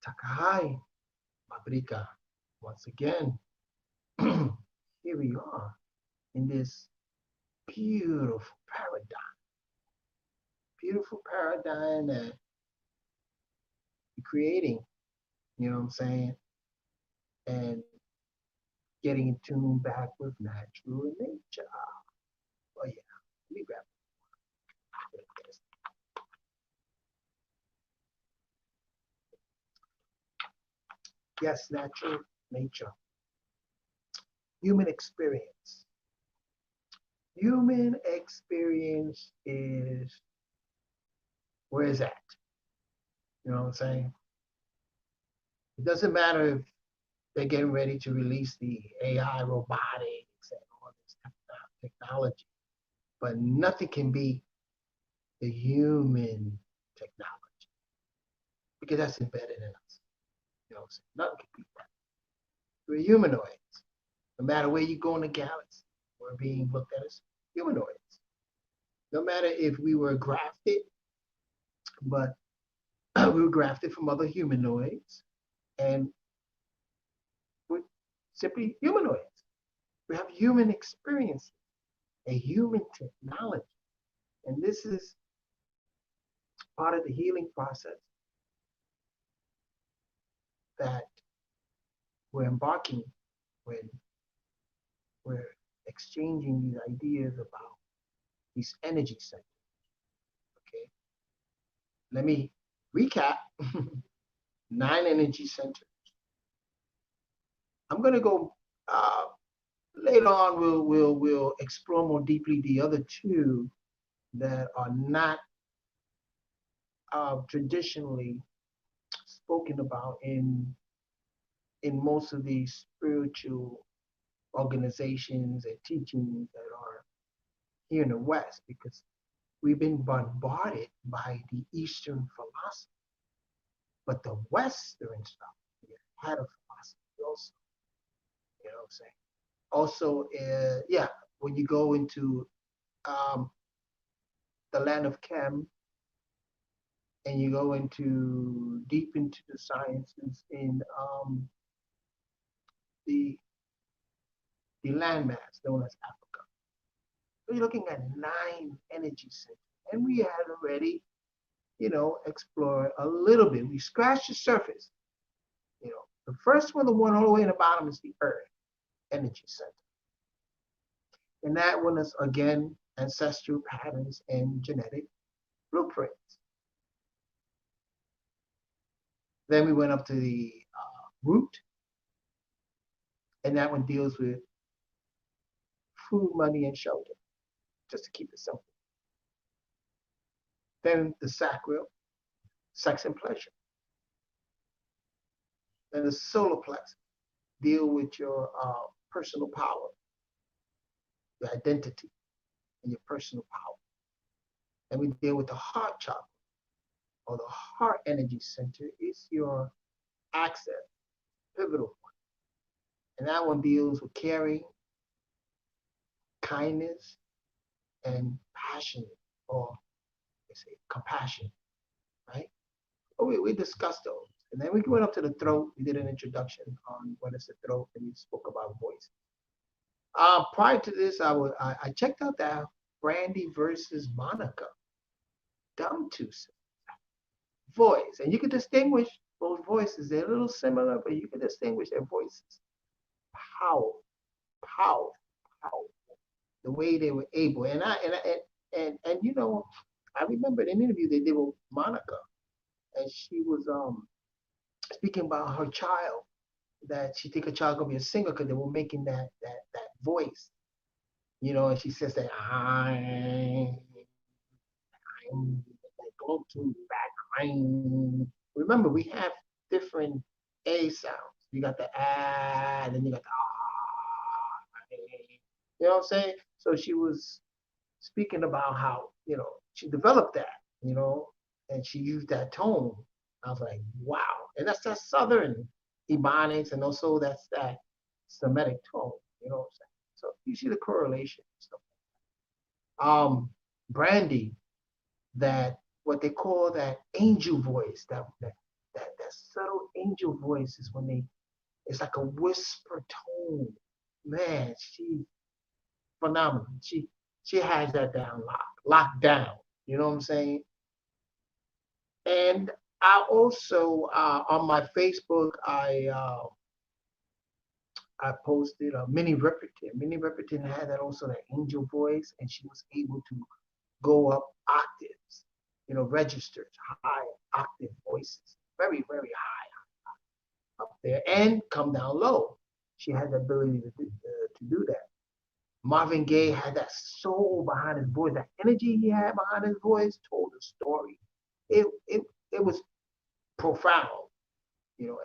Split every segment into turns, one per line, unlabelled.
Takai, Mabrika. Once again, here we are in this beautiful paradigm that we're creating, you know what I'm saying? And getting in tune back with natural nature. Oh yeah, let me grab this. Yes, natural nature. Human experience. Human experience is where is that? You know what I'm saying? It doesn't matter if they're getting ready to release the AI robotics and all this technology, but nothing can be the human technology because that's embedded in us. You know what I'm saying? Nothing can be that. We're humanoids. No matter where you go in the galaxy, we're being looked at as humanoids. No matter if we were grafted, but we were grafted from other humanoids, and we're simply humanoids. We have human experiences, a human technology. And this is part of the healing process that we're embarking when we're exchanging these ideas about these energy centers. Okay, let me recap. 9 energy centers. I'm gonna go later on. We'll explore more deeply the other two that are not traditionally spoken about in most of these spiritual organizations and teachings that are here in the West because we've been bombarded by the Eastern philosophy, but the Western stuff had a philosophy also. You know what I'm saying? Also, yeah, when you go into um, the land of Chem and you go into deep into the sciences in the the landmass known as Africa, so you're looking at 9 energy centers, and we had already explore a little bit. We scratched the surface. The first one, the one all the way in the bottom, is the Earth Energy Center. And that one is, again, ancestral patterns and genetic blueprints. Then we went up to the root, and that one deals with food, money, and shelter, just to keep it simple. Then the sacral, sex and pleasure. Then the solar plexus, deal with your personal power, your identity, and your personal power. And we deal with the heart chakra, or the heart energy center, is your access, pivotal one. And that one deals with caring, kindness, and passion, or they say compassion, right? But we discussed those. And then we went up to the throat. We did an introduction on what is the throat, and we spoke about voice. Prior to this, I checked out that Brandy versus Monica, Dumb Tooth voice, and you can distinguish those voices. They're a little similar, but you can distinguish their voices. Powerful, powerful, powerful. The way they were able, and I remember an interview they did with Monica, and she was speaking about her child, that she think her child gonna be a singer because they were making that voice, and she says that I'm like go to back. Remember, we have different A sounds. You got the ah, then you got the ah. You know what I'm saying? So she was speaking about how she developed that, and she used that tone. I was like, wow, and that's that Southern Ebonics, and also that's that Semitic tone. You know what I'm saying? So you see the correlation and stuff. Brandy, that what they call that angel voice, that that subtle angel voices when they, it's like a whisper tone. Man, she phenomenal. She has that down locked down. You know what I'm saying? And I also on my Facebook I posted a mini Reperton. Mini Reperton had that also that angel voice, and she was able to go up octaves, registers, high octave voices, very, very high up there, and come down low. She had the ability to do that. Marvin Gaye had that soul behind his voice, that energy he had behind his voice told a story. It was profound,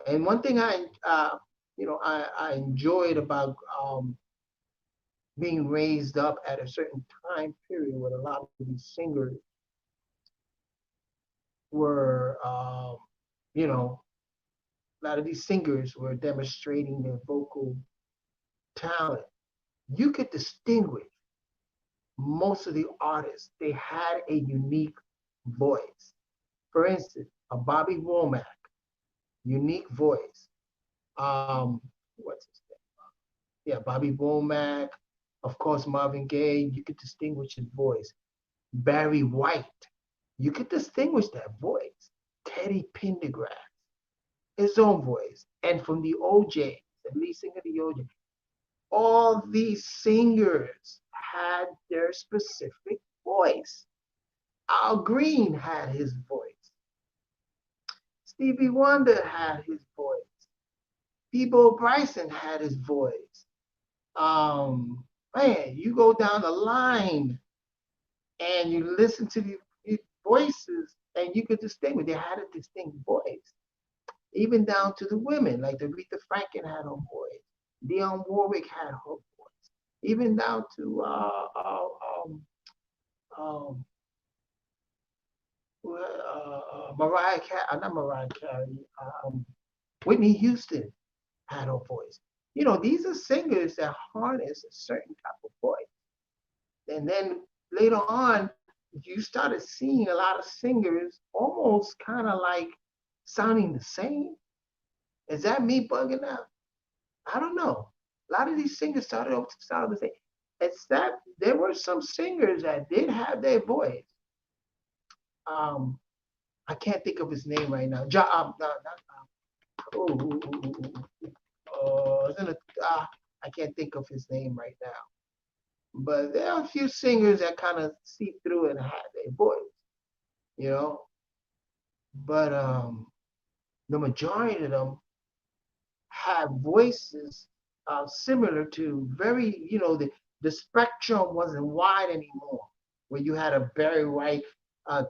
And one thing I enjoyed about being raised up at a certain time period with a lot of these singers were, you know, a lot of these singers were demonstrating their vocal talent. You could distinguish most of the artists. They had a unique voice. For instance, a Bobby Womack, unique voice. What's his name? Yeah, Bobby Womack. Of course, Marvin Gaye. You could distinguish his voice. Barry White. You could distinguish that voice. Teddy Pendergrass, his own voice. And from the OJ, the lead singer of the OJ, all these singers had their specific voice. Al Green had his voice. Stevie Wonder had his voice. Bebo Bryson had his voice. Man, you go down the line and you listen to these voices and you could distinguish. They had a distinct voice. Even down to the women, like Aretha Franklin had her voice. Dionne Warwick had her voice. Even down to um, Mariah Carey, not Mariah Carey, Whitney Houston had her voice. These are singers that harness a certain type of voice. And then later on, you started seeing a lot of singers almost kind of like sounding the same. Is that me bugging out? I don't know. A lot of these singers started off to sound the same. Except there were some singers that did have their voice. Um, I can't think of his name right now. Isn't it, I can't think of his name right now. But there are a few singers that kind of seep through and have their voice, you know. But the majority of them have voices similar to very, the spectrum wasn't wide anymore. Where you had a Barry White,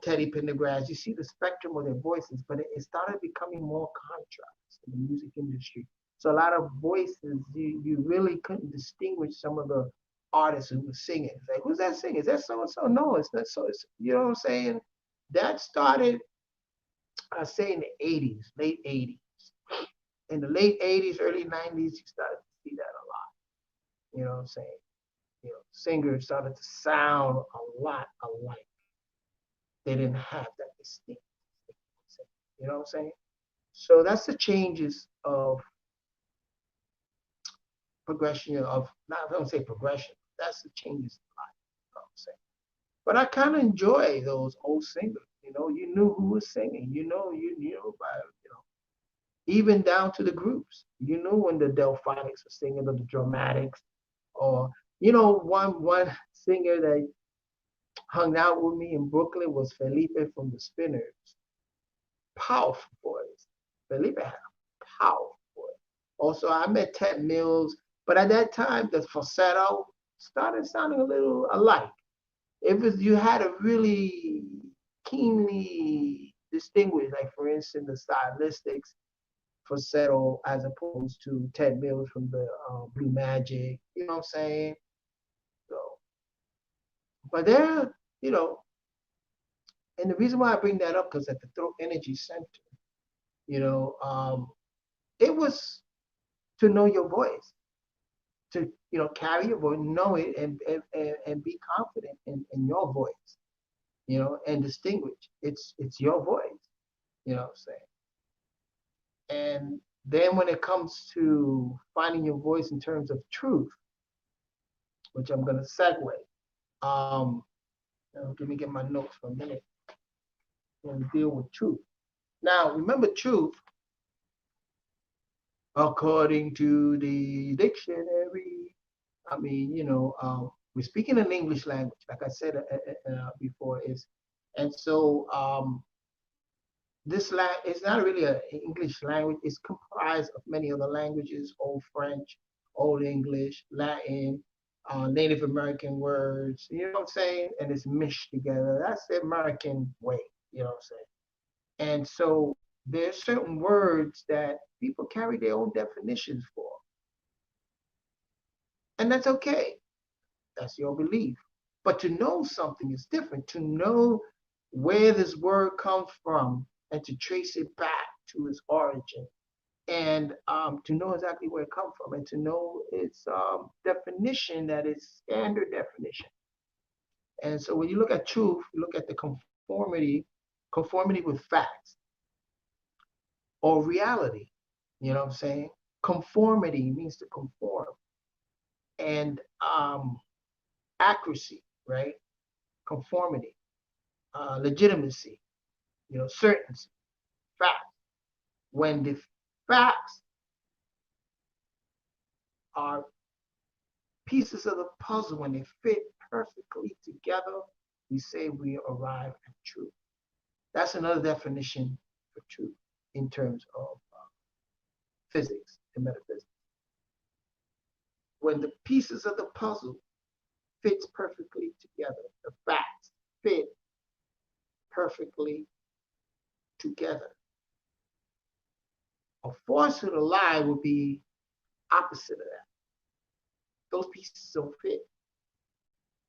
Teddy Pendergrass, you see the spectrum of their voices, but it started becoming more contrast in the music industry. So a lot of voices, you really couldn't distinguish some of the artists who were singing. It's like, who's that singing? Is that so and so? No, it's not so. You know what I'm saying? That started, I say, in the 80s, late 80s. In the late 80s, early 90s, you started to see that a lot. You know what I'm saying? Singers started to sound a lot alike. They didn't have that distinct. You know what I'm saying? So that's the changes of progression of, not I don't say progression. That's the changes in life. You know what I'm saying? But I kind of enjoy those old singers. You knew who was singing. You knew by even down to the groups. You knew when the Delphonics were singing, or the Dramatics, or one singer that hung out with me in Brooklyn was Felipe from the Spinners. Powerful voice. Felipe had a powerful voice. Also, I met Ted Mills, but at that time, the falsetto started sounding a little alike. If you had a really keenly distinguished, like for instance, the stylistics falsetto as opposed to Ted Mills from the Blue Magic. You know what I'm saying? So, but there, you know, and the reason why I bring that up because at the Throat Energy Center, you know, it was to know your voice, to carry your voice, know it, and be confident in your voice, and distinguish. It's your voice. You know what I'm saying? And then when it comes to finding your voice in terms of truth, which I'm going to segue, um, let me get my notes for a minute and deal with truth. Now, remember truth, according to the dictionary. I mean, we're speaking an English language, like I said before, and so this is not really an English language. It's comprised of many other languages: Old French, Old English, Latin, Native American words. You know what I'm saying? And it's meshed together. That's the American way. You know what I'm saying? And so there's certain words that people carry their own definitions for, and that's okay. That's your belief. But to know something is different. To know where this word comes from and to trace it back to its origin, and to know exactly where it comes from, and to know its definition, that is standard definition. And so when you look at truth, you look at the conformity with facts or reality. You know what I'm saying? Conformity means to conform, and accuracy, right? Conformity, legitimacy, certainty, facts. When the facts are pieces of the puzzle, when they fit perfectly together, we say we arrive at truth. That's another definition for truth in terms of physics and metaphysics. When the pieces of the puzzle fits perfectly together, the facts fit perfectly together. A falsehood, a lie, would be opposite of that. Those pieces don't fit.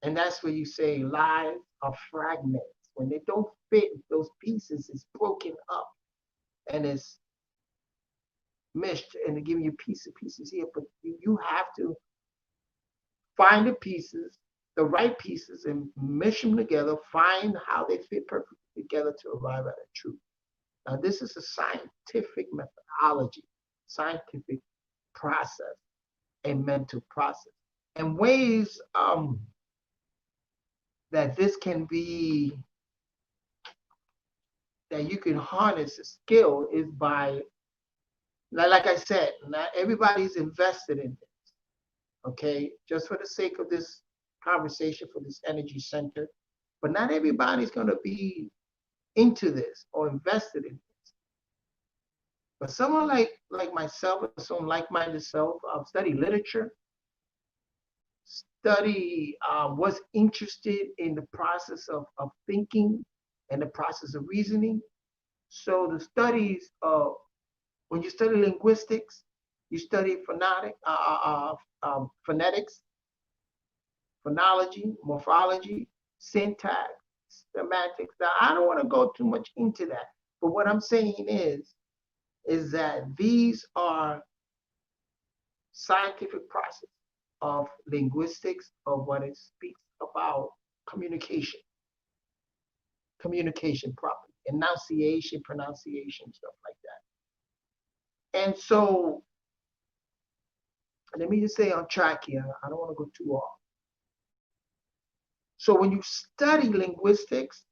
And that's where you say lies are fragments. When they don't fit, those pieces is broken up and it's meshed, and they're giving you pieces here. But you have to find the pieces, the right pieces, and mesh them together, find how they fit perfectly together to arrive at a truth. Now, this is a scientific methodology, scientific process, a mental process. And ways that this can be, that you can harness a skill, is by, like I said, not everybody's invested in this, okay? Just for the sake of this conversation, for this energy center, but not everybody's going to be into this or invested in this. But someone like myself, or some like-minded self, study literature, study, was interested in the process of thinking and the process of reasoning. So the studies of, when you study linguistics, you study phonetics, phonology, morphology, syntax, semantics. Now, I don't want to go too much into that, but what I'm saying is that these are scientific process of linguistics, of what it speaks about communication, communication properly, enunciation, pronunciation, stuff like that. And so let me just say on track here, I don't want to go too off. So when you study linguistics,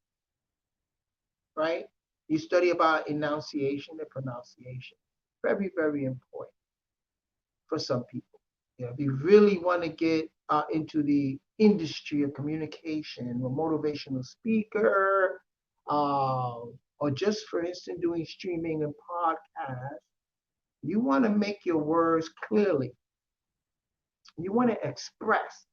right, you study about enunciation and pronunciation. Very, very important for some people. If you really want to get into the industry of communication, a motivational speaker, or just, for instance, doing streaming and podcasts, you want to make your words clearly. You want to express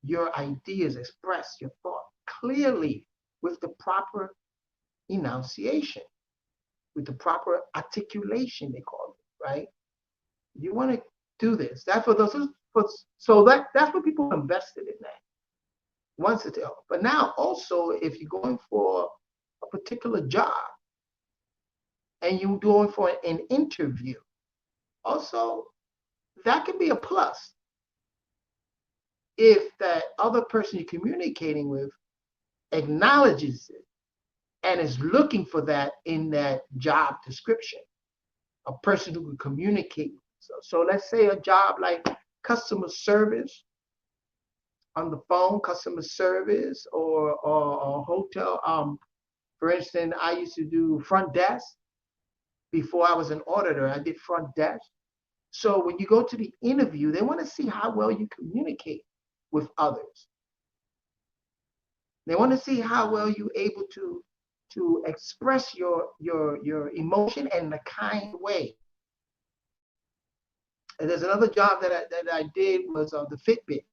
your ideas, express your thought clearly with the proper enunciation, with the proper articulation, they call it, right? You want to do this. That's for those. So that's what people invested in that. Once it's, but now also, if you're going for a particular job and you're going for an interview, also that can be a plus if that other person you're communicating with acknowledges it and is looking for that in that job description. a person who can communicate. So let's say a job like customer service on the phone, customer service, or hotel. For instance, I used to do front desk before I was an auditor. I did front desk. So when you go to the interview, they want to see how well you communicate with others. They want to see how well you're able to express your emotion in a kind way. And there's another job that I did was the Fitbit,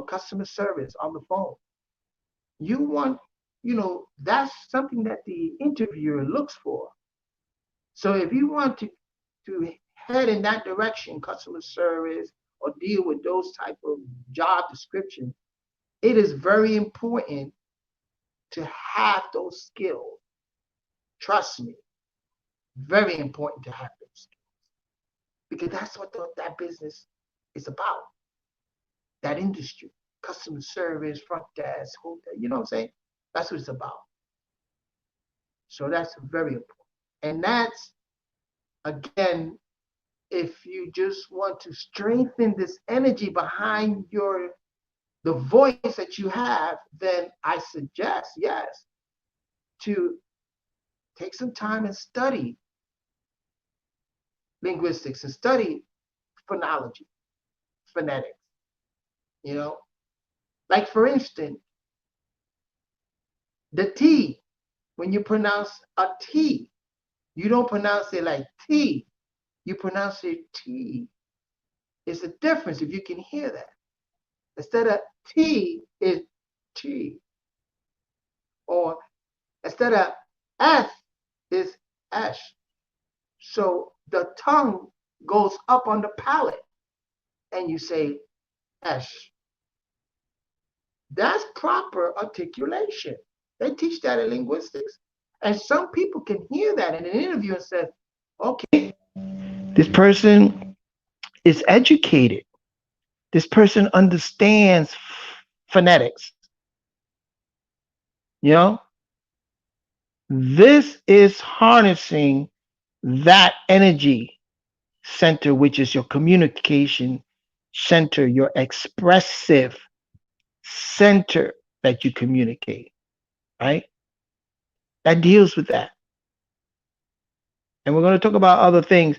customer service on the phone. You want, that's something that the interviewer looks for. So if you want to head in that direction, customer service, or deal with those type of job descriptions, it is very important to have those skills. Trust me, very important to have those skills because that's what that business is about. That industry, customer service, front desk, hotel, you know what I'm saying? That's what it's about. So that's very important. And that's, again, if you just want to strengthen this energy behind the voice that you have, then I suggest, yes, to take some time and study linguistics and study phonology, phonetics, you know. Like for instance, the T, when you pronounce a T, you don't pronounce it like T, you pronounce it T. It's a difference if you can hear that. Instead of T is T. Or instead of S is S. So the tongue goes up on the palate and you say S. That's proper articulation. They teach that in linguistics. And some people can hear that in an interview and say, okay, this person is educated. This person understands phonetics. You know, this is harnessing that energy center, which is your communication center, your expressive center that you communicate, right? That deals with that. And we're going to talk about other things.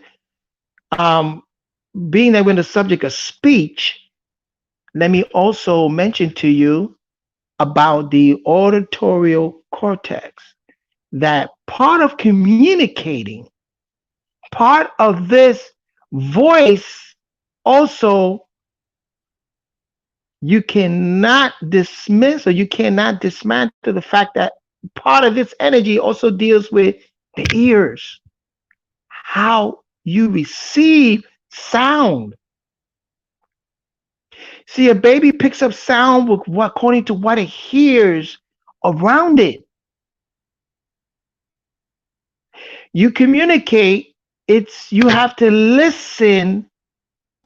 Being that we're in the subject of speech, let me also mention to you about the auditory cortex, that part of communicating, part of this voice also, you cannot dismiss or you cannot dismantle the fact that part of this energy also deals with the ears, how you receive sound. See, a baby picks up sound with what, according to what it hears around it. You communicate, you have to listen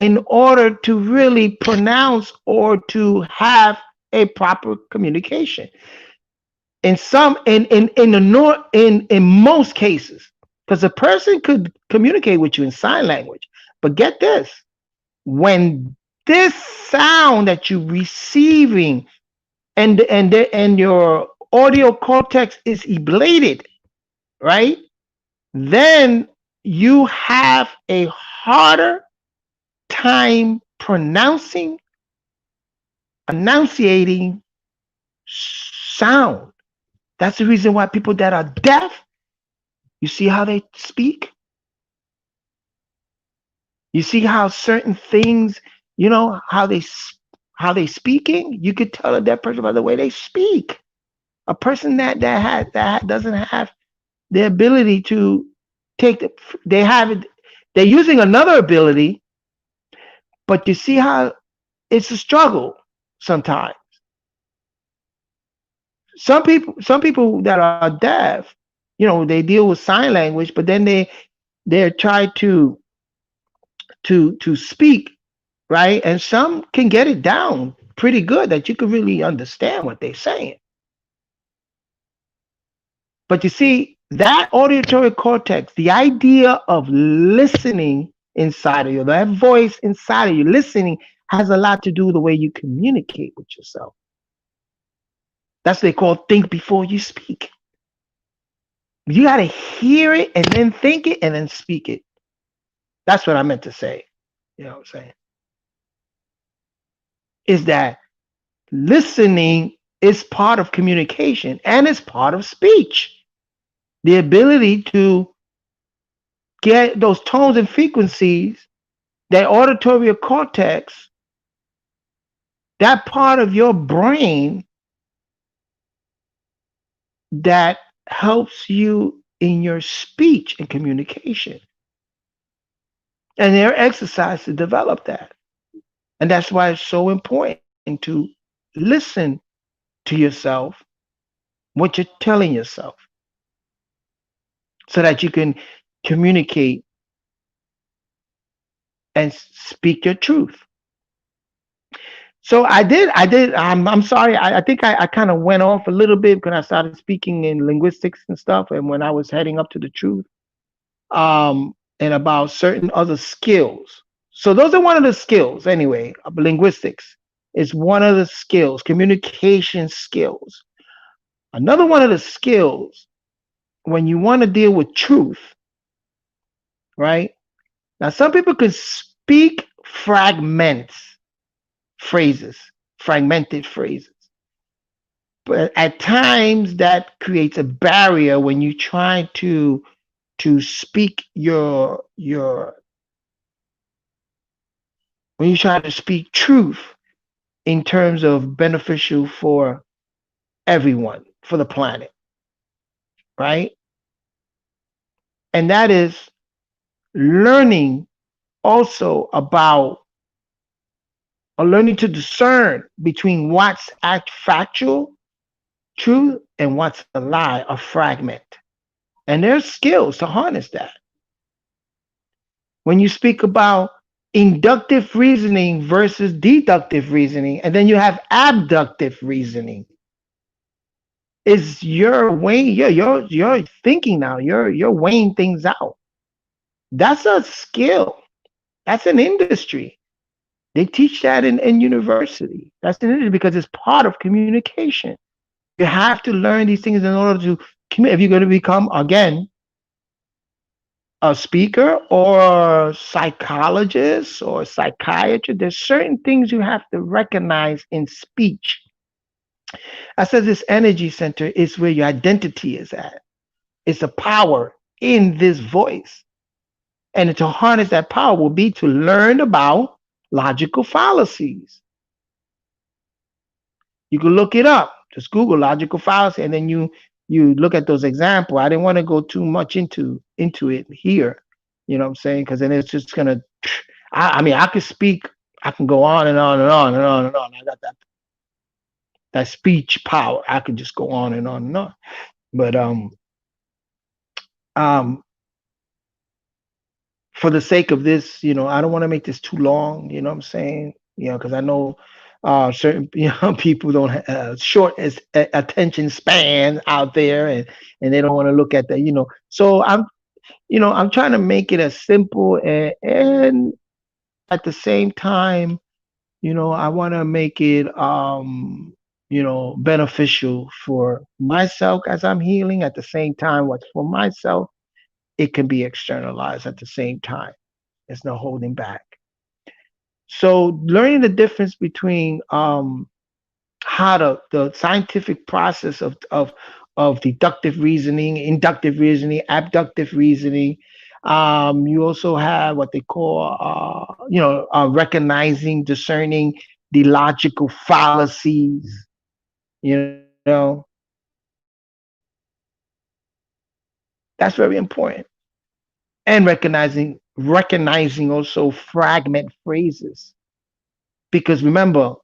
in order to really pronounce or to have a proper communication. In most cases, because a person could communicate with you in sign language, but get this, when this sound that you're receiving and your audio cortex is ablated, right? Then you have a harder time enunciating sound. That's the reason why people that are deaf, you see how they speak? You see how certain things, how they speaking? You could tell a deaf person by the way they speak. A person that doesn't have the ability to take they're using another ability, but you see how it's a struggle sometimes. Some people that are deaf, they deal with sign language, but then they try to speak, right? And some can get it down pretty good that you can really understand what they're saying. But you see,
That auditory cortex, the idea of listening inside of you, that voice inside of you, listening has a lot to do with the way you communicate with yourself. That's what they call think before you speak. You got to hear it and then think it and then speak it. That's what I meant to say. You know what I'm saying? Is that listening is part of communication and it's part of speech. The ability to get those tones and frequencies, that auditory cortex, that part of your brain that helps you in your speech and communication. And there are exercises to develop that. And that's why it's so important to listen to yourself, what you're telling yourself, so that you can communicate and speak your truth. So I'm sorry. I think I kind of went off a little bit because I started speaking in linguistics and stuff. And when I was heading up to the truth, and about certain other skills. So those are one of the skills anyway. Linguistics is one of the skills, communication skills. Another one of the skills when you want to deal with truth, right? Now, some people can speak phrases, fragmented phrases. But at times that creates a barrier when you try to speak your when you try to speak truth in terms of beneficial for everyone, for the planet, right? And that is learning also about or learning to discern between what's act factual, truth, and what's a lie, a fragment. And there's skills to harness that. When you speak about inductive reasoning versus deductive reasoning, and then you have abductive reasoning, is your weighing, you're thinking now, you're weighing things out. That's a skill. That's an industry. They teach that in university. That's an industry because it's part of communication. You have to learn these things in order to communicate. If you're going to become again a speaker or psychologist or psychiatrist, there's certain things you have to recognize in speech. I said this energy center is where your identity is at. It's a power in this voice. And to harness that power will be to learn about logical fallacies. You can look it up. Just Google logical fallacy, and then you look at those examples. I didn't want to go too much into it here. You know what I'm saying? Because then it's just gonna. I mean, I could speak. I can go on and on and on and on and on. I got that speech power. I could just go on and on and on. But um, for the sake of this, I don't want to make this too long. You know what I'm saying? Because I know certain people don't have short as attention span out there, and they don't want to look at that. So I'm trying to make it as simple and at the same time, I want to make it beneficial for myself as I'm healing. At the same time, what's for myself, it can be externalized at the same time. There's no holding back. So learning the difference between how the scientific process of deductive reasoning, inductive reasoning, abductive reasoning. You also have what they call, recognizing, discerning the logical fallacies. You know, that's very important. And recognizing also fragment phrases, because remember,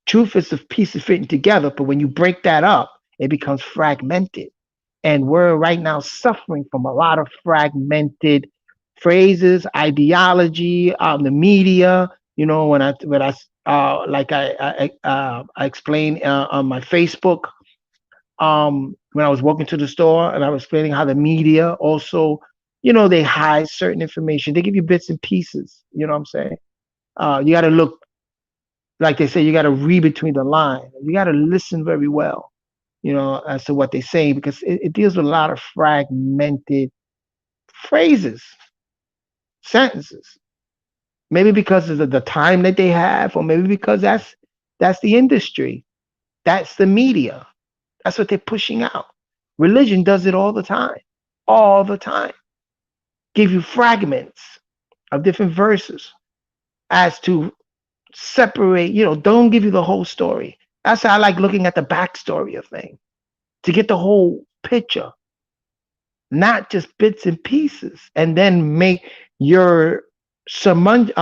truth is a piece of fitting together, but when you break that up, it becomes fragmented. And we're right now suffering from a lot of fragmented phrases, ideology, the media. When I like I explained on my Facebook, when I was walking to the store and I was explaining how the media also, they hide certain information. They give you bits and pieces. You know what I'm saying? You got to look, like they say, you got to read between the lines. You got to listen very well, as to what they're saying because it deals with a lot of fragmented phrases, sentences. Maybe because of the time that they have, or maybe because that's the industry, that's the media, that's what they're pushing out. Religion does it all the time. Give you fragments of different verses as to separate, don't give you the whole story. That's how I like looking at the backstory of things to get the whole picture, not just bits and pieces, and then make your summation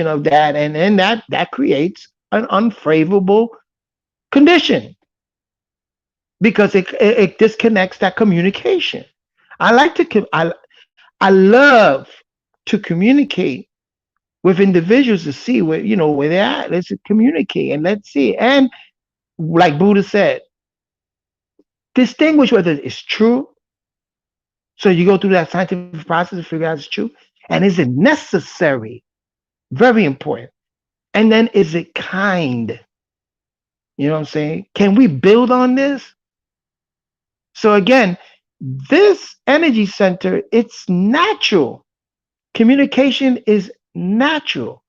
of that, and then that creates an unfavorable condition because it disconnects that communication. I like to I love to communicate with individuals to see where they're at. Let's communicate and let's see. And like Buddha said, distinguish whether it's true. So you go through that scientific process to figure out it's true. And is it necessary? Very important. And then is it kind? You know what I'm saying? Can we build on this? So again, this energy center, it's natural. Communication is natural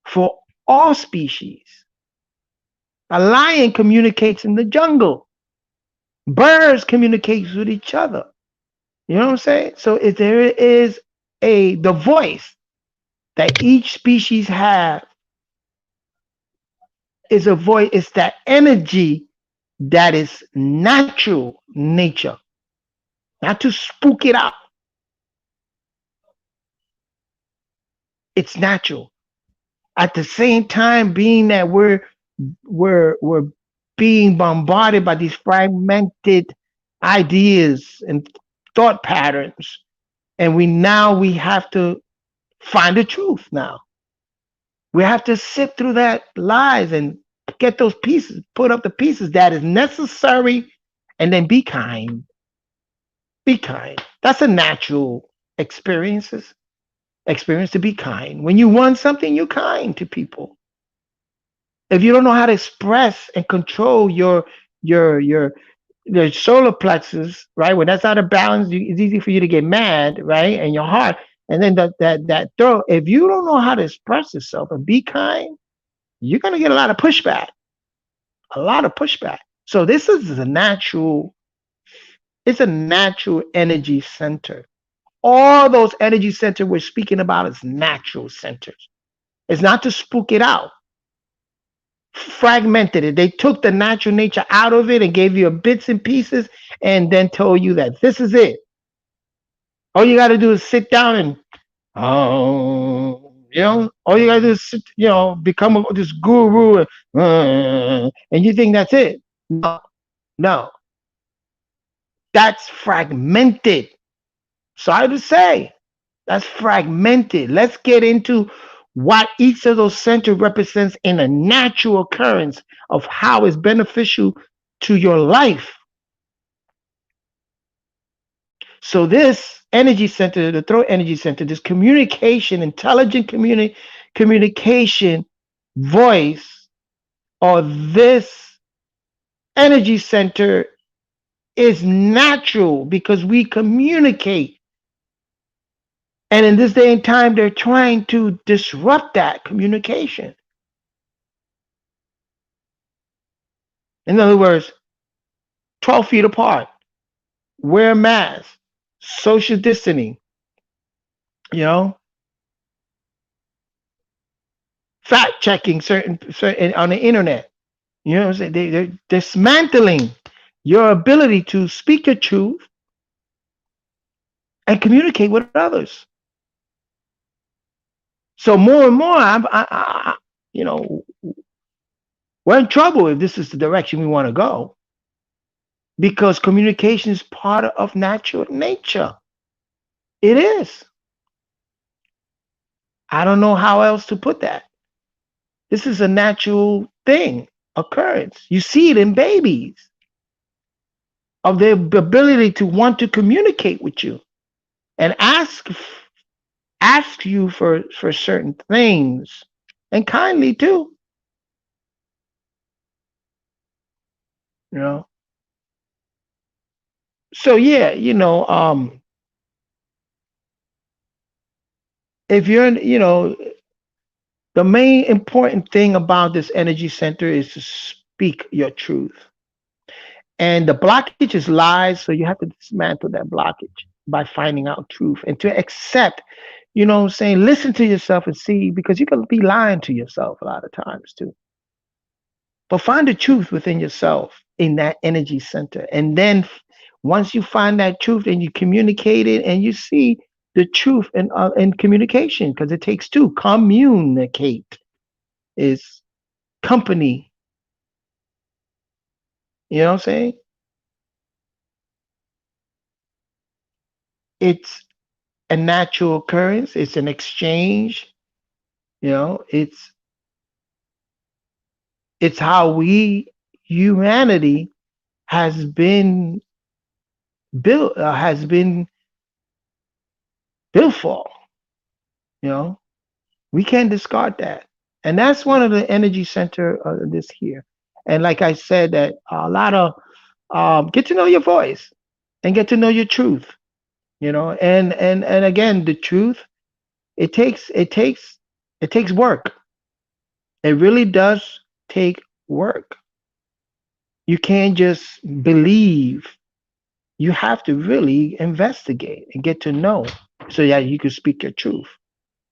for all species. A lion communicates in the jungle. Birds communicate with each other. You know what I'm saying? So if there is the voice that each species have is a voice, it's that energy that is natural nature, not to spook it out. It's natural. At the same time, being that we're being bombarded by these fragmented ideas and thought patterns, and we have to find the truth now. We have to sift through that lies and get those pieces, put up the pieces that is necessary, and then be kind. Be kind. That's a natural experience to be kind. When you want something, you're kind to people. If you don't know how to express and control your your your solar plexus, right? When that's out of balance, it's easy for you to get mad, right? And your heart, and then that throat. If you don't know how to express yourself and be kind, you're gonna get a lot of pushback. A lot of pushback. So this is a natural. It's a natural energy center. All those energy centers we're speaking about is natural centers. It's not to spook it out. Fragmented it. They took the natural nature out of it and gave you a bits and pieces and then told you that this is it. All you got to do is sit down and, all you got to do is, become this guru and you think that's it. No, no, that's fragmented. Sorry to say, that's fragmented. Let's get into what each of those centers represents in a natural occurrence of how it's beneficial to your life. So this energy center, the throat energy center, this communication, intelligent communication voice, or this energy center is natural because we communicate. And in this day and time, they're trying to disrupt that communication. In other words, 12 feet apart, wear masks, social distancing, you know, fact checking certain on the internet. You know what I'm saying? They're dismantling your ability to speak your truth and communicate with others. So more and more, you know, we're in trouble if this is the direction we want to go because communication is part of natural nature. It is. I don't know how else to put that. This is a natural thing occurrence. You see it in babies of their ability to want to communicate with you and ask you for certain things, and kindly too, you know. So yeah, if you're, the main important thing about this energy center is to speak your truth. And the blockage is lies, so you have to dismantle that blockage by finding out truth and to accept, what I'm saying, listen to yourself and see, because you can be lying to yourself a lot of times too. But find the truth within yourself in that energy center. And then once you find that truth and you communicate it and you see the truth in communication, because it takes two. Communicate is company. You know what I'm saying? It's a natural occurrence. It's an exchange. It's how we humanity has been built for. You know, we can't discard that, and that's one of the energy center of this here. And like I said, that a lot of get to know your voice and get to know your truth. And again, the truth, it takes work. It really does take work. You can't just believe. You have to really investigate and get to know so that you can speak your truth.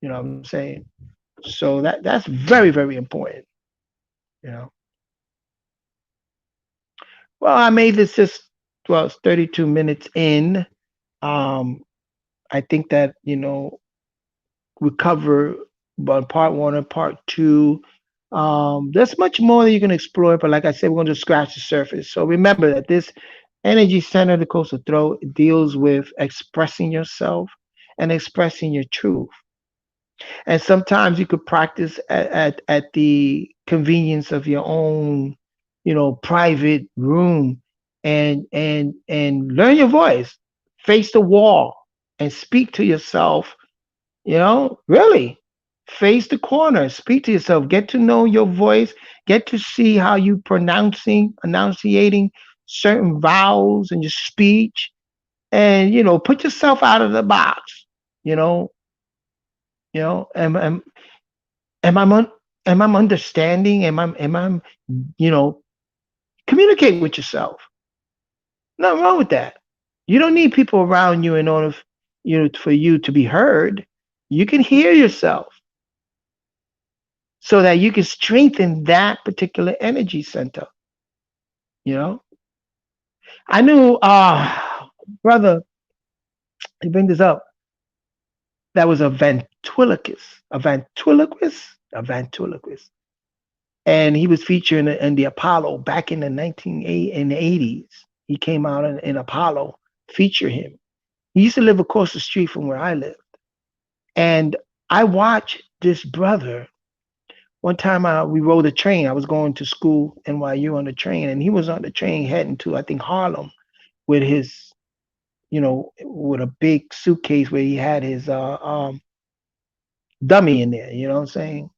You know what I'm saying? So that's very, very important. You know. Well, I made this just, well, it's 32 minutes in. Um, I think that, we cover but part one and part two. There's much more that you can explore, but like I said, we're going to scratch the surface. So remember that this energy center, the coastal throat, deals with expressing yourself and expressing your truth. And sometimes you could practice at the convenience of your own, private room, and learn your voice, face the wall, and speak to yourself. Really face the corner, speak to yourself, get to know your voice, get to see how you enunciating certain vowels in your speech, and put yourself out of the box. You know, am I am I understanding? Am I you know communicate with yourself? Nothing wrong with that. You don't need people around you in order for you to be heard. You can hear yourself so that you can strengthen that particular energy center. You know, I knew, brother, you bring this up. That was a ventriloquist, and he was featured in the Apollo back in the 1980s. He came out in Apollo, feature him. He used to live across the street from where I live, and I watched this brother. One time we rode a train. I was going to school NYU on the train, and he was on the train heading to, I think, Harlem with his, with a big suitcase where he had his dummy in there. You know what I'm saying?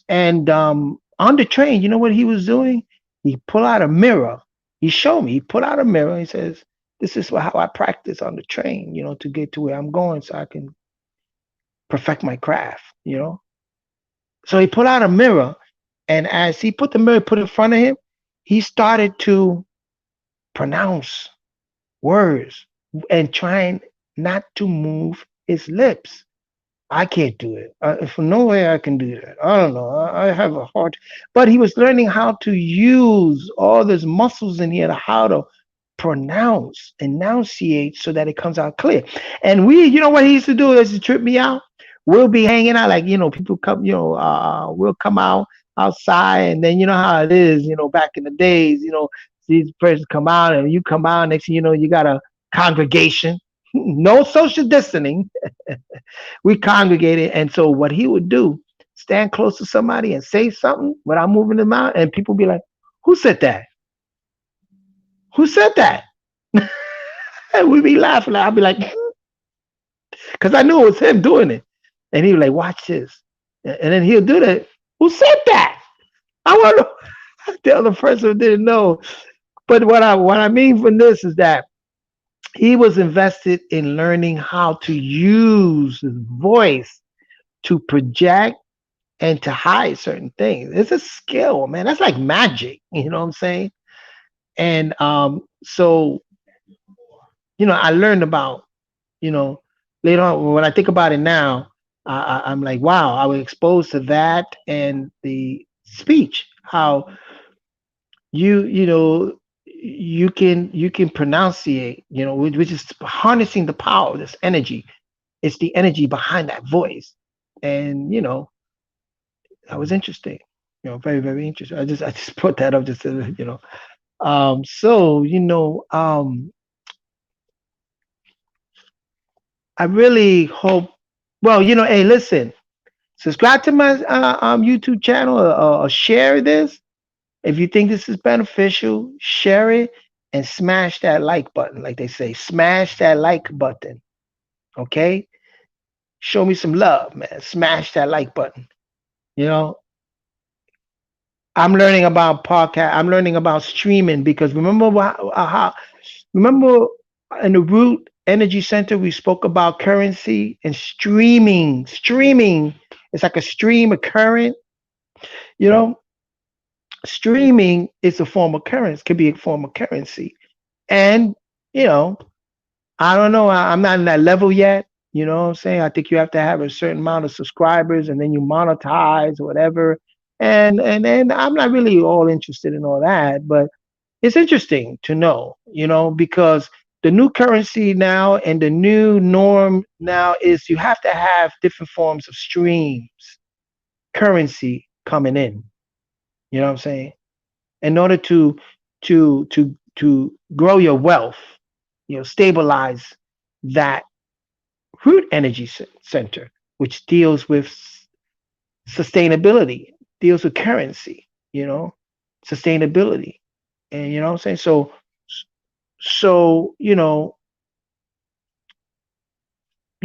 And on the train, you know what he was doing? He pulled out a mirror. He showed me. He pulled out a mirror. He says, "This is how I practice on the train, to get to where I'm going, so I can perfect my craft." So he pulled out a mirror, and as he put the mirror put in front of him, he started to pronounce words and trying not to move his lips. I can't do it. For no way I can do that. I don't know. I have a hard. But he was learning how to use all those muscles in here, how to pronounce, enunciate, so that it comes out clear. And you know what he used to do is to trip me out. We'll be hanging out, like, people come, we'll come out outside, and then you know how it is, back in the days, these persons come out and you come out, next thing you know, you got a congregation, no social distancing. We congregated, and so what he would do, stand close to somebody and say something without moving them out, and people be like, "Who said that? Who said that?" And we be laughing. I'll be like, because I knew it was him doing it, and he was like, "Watch this," and then he'll do that. Who said that? I want to. The other person didn't know. But what I mean from this is that he was invested in learning how to use his voice to project and to hide certain things. It's a skill, man. That's like magic. You know what I'm saying? And so I learned about you know later on when I think about it now, I'm like, wow, I was exposed to that and the speech. How you know you can pronunciate, which is harnessing the power of this energy. It's the energy behind that voice, and that was interesting. Very very interesting. I just put that up just to, so I really hope. Well, hey, listen, subscribe to my YouTube channel, or share this if you think this is beneficial. Share it and smash that like button, like they say. Smash that like button, okay? Show me some love, man. Smash that like button. You know, I'm learning about podcast. I'm learning about streaming because remember in the root energy center we spoke about currency and streaming. Streaming is like a stream of current. You know, streaming is a form of currency. Could be a form of currency, and you know, I don't know. I'm not in that level yet. You know what I'm saying? I think you have to have a certain amount of subscribers and then you monetize or whatever. And I'm not really all interested in all that, but it's interesting to know, because the new currency now and the new norm now is you have to have different forms of streams, currency coming in. You know what I'm saying? In order to grow your wealth, stabilize that root energy center, which deals with sustainability, deals with currency, sustainability. And you know what I'm saying? So, you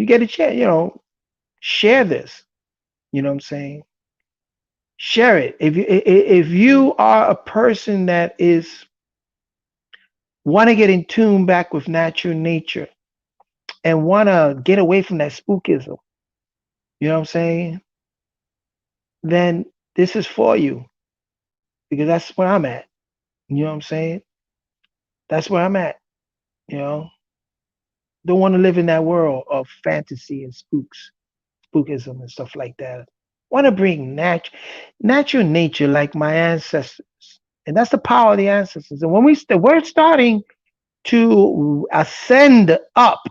get a chance, share this. You know what I'm saying? Share it. If you are a person that is want to get in tune back with natural nature and want to get away from that spookism, you know what I'm saying? Then this is for you because that's where I'm at. You know what I'm saying? That's where I'm at. You know, don't want to live in that world of fantasy and spookism and stuff like that. Want to bring natural nature like my ancestors, and that's the power of the ancestors. And when we're starting to ascend up,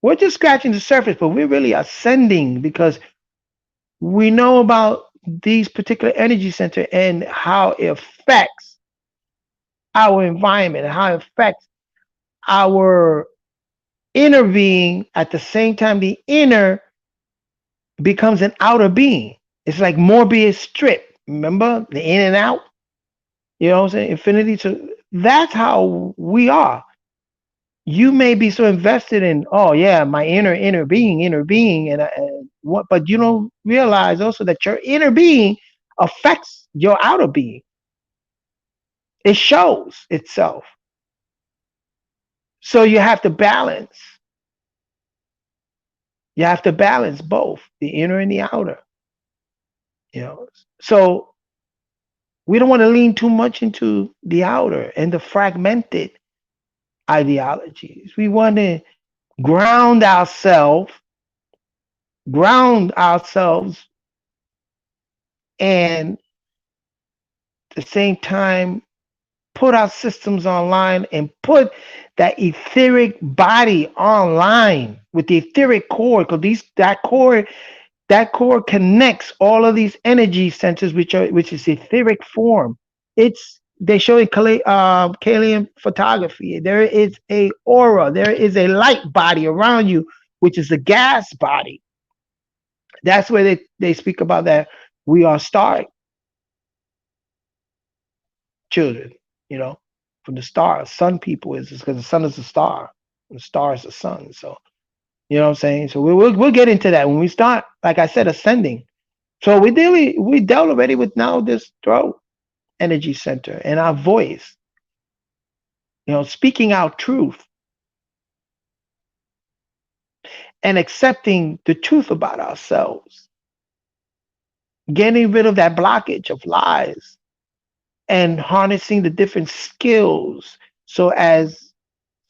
we're just scratching the surface, but we're really ascending because we know about these particular energy center and how it affects our environment and how it affects our inner being. At the same time, the inner becomes an outer being. It's like Morbius strip. Remember the in and out? You know what I'm saying? Infinity. So that's how we are. You may be so invested in, oh yeah, my inner being, and what, but you don't realize also that your inner being affects your outer being. It shows itself. So you have to balance. You have to balance both the inner and the outer. You know, so we don't want to lean too much into the outer and the fragmented ideologies. We want to ground ourselves, ground ourselves, and at the same time put our systems online and put that etheric body online with the etheric core, because that core connects all of these energy centers, which is etheric form. They show in Kalian photography. There is a aura. There is a light body around you, which is a gas body. That's where they speak about that we are star children, you know, from the star. Sun people is because the sun is a star, and the star is the sun. So you know what I'm saying. So we'll get into that when we start. Like I said, ascending. So we dealt already with now this throat energy center and our voice. You know, speaking our truth and accepting the truth about ourselves, getting rid of that blockage of lies and harnessing the different skills. So as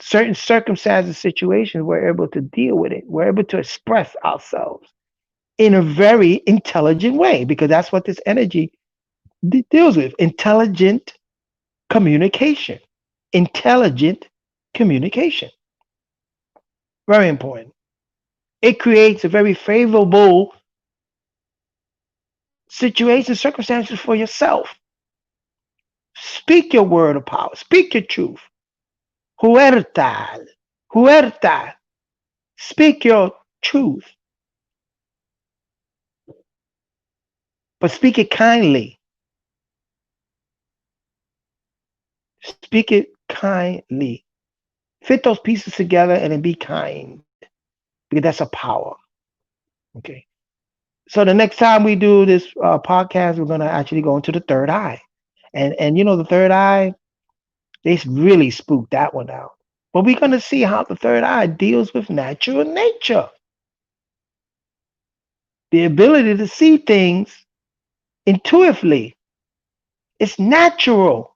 certain circumstances, situations, we're able to deal with it. We're able to express ourselves in a very intelligent way because that's what this energy deals with: intelligent communication. Intelligent communication. Very important. It creates a very favorable situation, circumstances for yourself. Speak your word of power. Speak your truth. Huerta. Huerta. Speak your truth, but speak it kindly. Speak it kindly. Fit those pieces together and then be kind because that's a power. Okay. So the next time we do this podcast, we're going to actually go into the third eye. And you know, the third eye, they really spooked that one out. But we're going to see how the third eye deals with natural nature, the ability to see things intuitively. It's natural.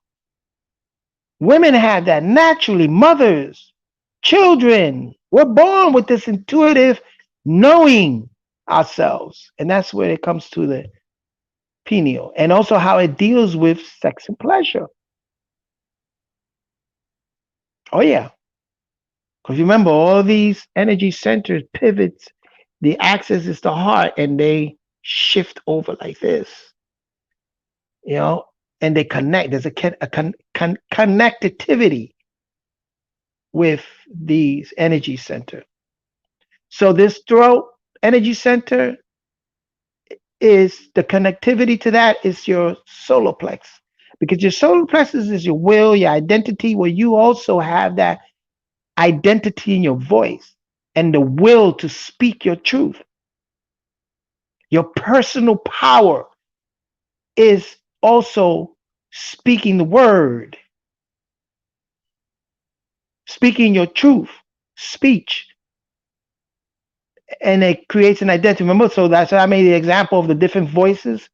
Women have that naturally, mothers, children. We're born with this intuitive knowing ourselves. And that's where it comes to the pineal and also how it deals with sex and pleasure. Oh, yeah. Because remember, all these energy centers, pivots, the axis is the heart, and they shift over like this, you know, and they connect. There's a connectivity with these energy center. So this throat energy center is the connectivity to that is your solar plex. Because your solar plexus is your will, your identity, where you also have that identity in your voice and the will to speak your truth. Your personal power is also speaking the word, speaking your truth, speech, and it creates an identity. Remember, so that's why I made the example of the different voices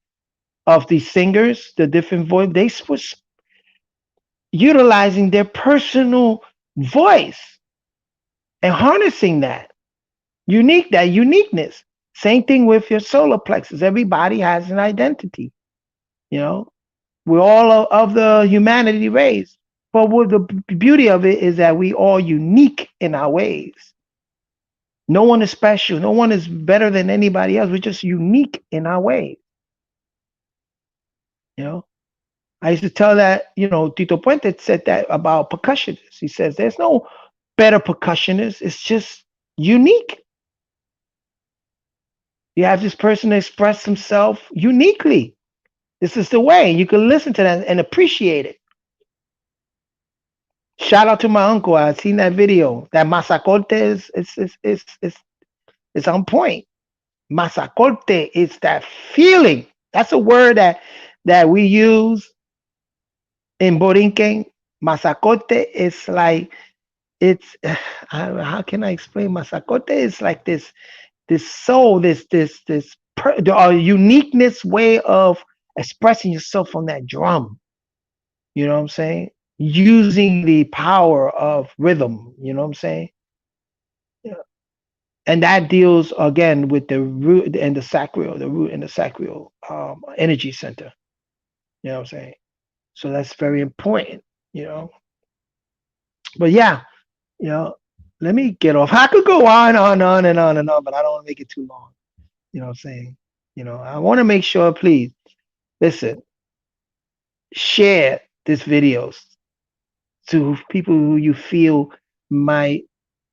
of these singers, the different voice. They were utilizing their personal voice and harnessing that uniqueness. Same thing with your solar plexus. Everybody has an identity. You know, we're all of the humanity race. But what the beauty of it is that we all unique in our ways. No one is special. No one is better than anybody else. We're just unique in our ways. You know, I used to tell that, you know, Tito Puente said that about percussionists. He says there's no better percussionist. It's just unique. You have this person express himself uniquely. This is the way you can listen to that and appreciate it. Shout out to my uncle. I seen that video. That masacote is on point. Masacote is that feeling. That's a word that we use in Borinquen. Masacote is like it's how can I explain masacote? Is like this soul, this uniqueness way of expressing yourself on that drum. You know what I'm saying? Using the power of rhythm. You know what I'm saying? Yeah. And that deals again with the root and the sacral, the root and the sacral energy center. You know what I'm saying? So that's very important. You know, but yeah, you know, let me get off. I could go on and on and on, but I don't want to make it too long. You know what I'm saying? You know, I want to make sure, please, listen, share this videos to people who you feel might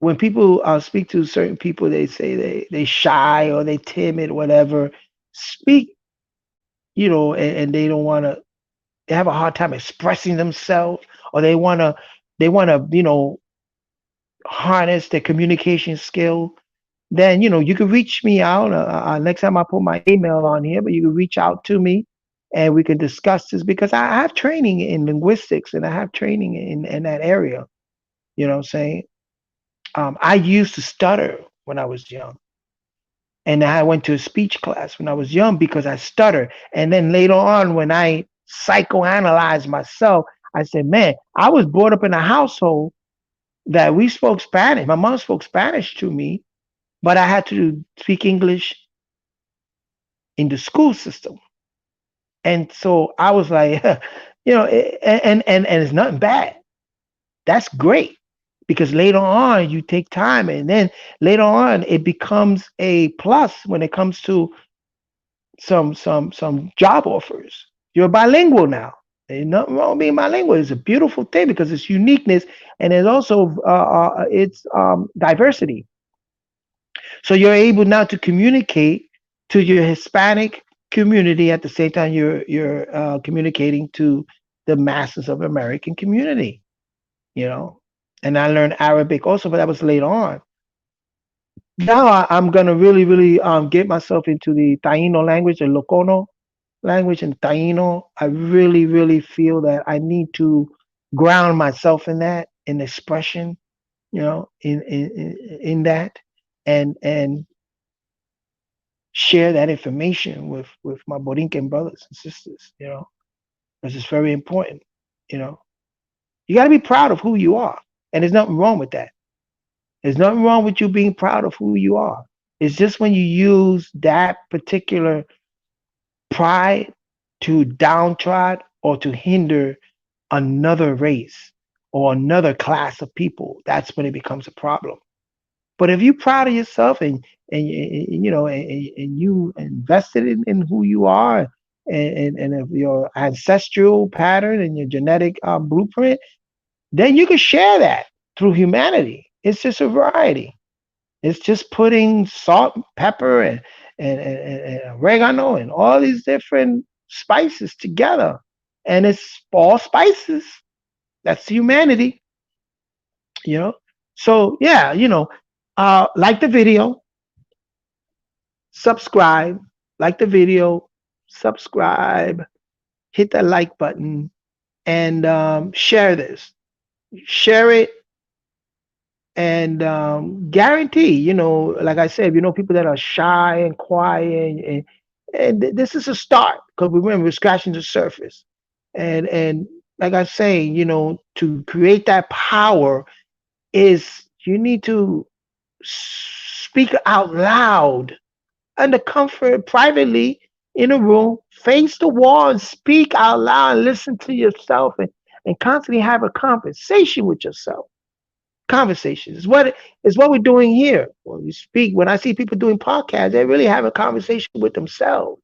when people speak to certain people, they say they shy or they timid, whatever. Speak, and they don't want to. They have a hard time expressing themselves, or they want to, harness their communication skill. Then you can reach me out. Next time I put my email on here, but you can reach out to me, and we can discuss this because I have training in linguistics and I have training in that area. You know what I'm saying? I used to stutter when I was young. And I went to a speech class when I was young because I stutter. And then later on, when I psychoanalyzed myself, I said, man, I was brought up in a household that we spoke Spanish. My mom spoke Spanish to me, but I had to speak English in the school system. And so I was like, and it's nothing bad. That's great because later on you take time and then later on it becomes a plus when it comes to some job offers. You're bilingual now. Ain't nothing wrong with being bilingual. It's a beautiful thing because it's uniqueness and it's also it's diversity. So you're able now to communicate to your Hispanic community at the same time you're communicating to the masses of American community. You know, and I learned Arabic also, but that was later on. Now I'm gonna really get myself into the Taino language, the Locono language, and Taino. I really feel that I need to ground myself in that, in expression, in that, and share that information with my Borinquen brothers and sisters. Because it's very important. You know, you got to be proud of who you are, and there's nothing wrong with that. There's nothing wrong with you being proud of who you are. It's just when you use that particular pride to downtrod or to hinder another race or another class of people, that's when it becomes a problem. But if you're proud of yourself and you invested in who you are and of your ancestral pattern and your genetic blueprint, then you can share that through humanity. It's just a variety. It's just putting salt, pepper, and oregano and all these different spices together. And it's all spices. That's humanity, you know. So yeah, like the video, subscribe, like the video, subscribe, hit that like button, and share this. Share it and guarantee, like I said, people that are shy and quiet, and this is a start because remember we're scratching the surface, and like I say, to create that power is you need to speak out loud under comfort, privately in a room, face the wall, and speak out loud, and listen to yourself, and constantly have a conversation with yourself. Conversations is what we're doing here. When I see people doing podcasts, they really have a conversation with themselves.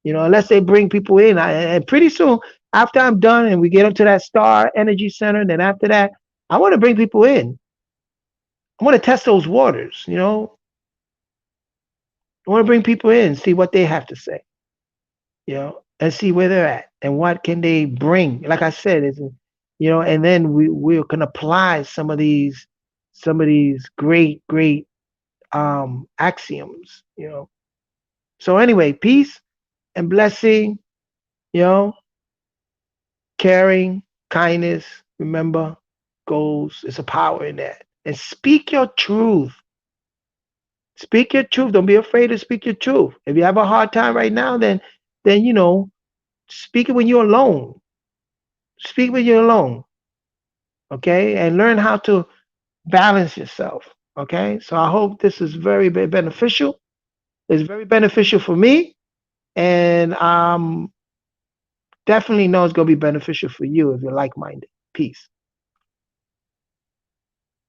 Unless they bring people in. And pretty soon, after I'm done and we get up to that star energy center, then after that, I want to bring people in. I want to test those waters. I want to bring people in, see what they have to say. And see where they're at and what can they bring. Like I said, and then we can apply some of these great axioms. So anyway, peace and blessing. You know, caring, kindness. Remember, goals. There's a power in that. And speak your truth. Speak your truth. Don't be afraid to speak your truth. If you have a hard time right now, then speak it when you're alone. Speak when you're alone. Okay, and learn how to balance yourself. Okay, so I hope this is very, very beneficial. It's very beneficial for me, and definitely know it's going to be beneficial for you if you're like minded. Peace.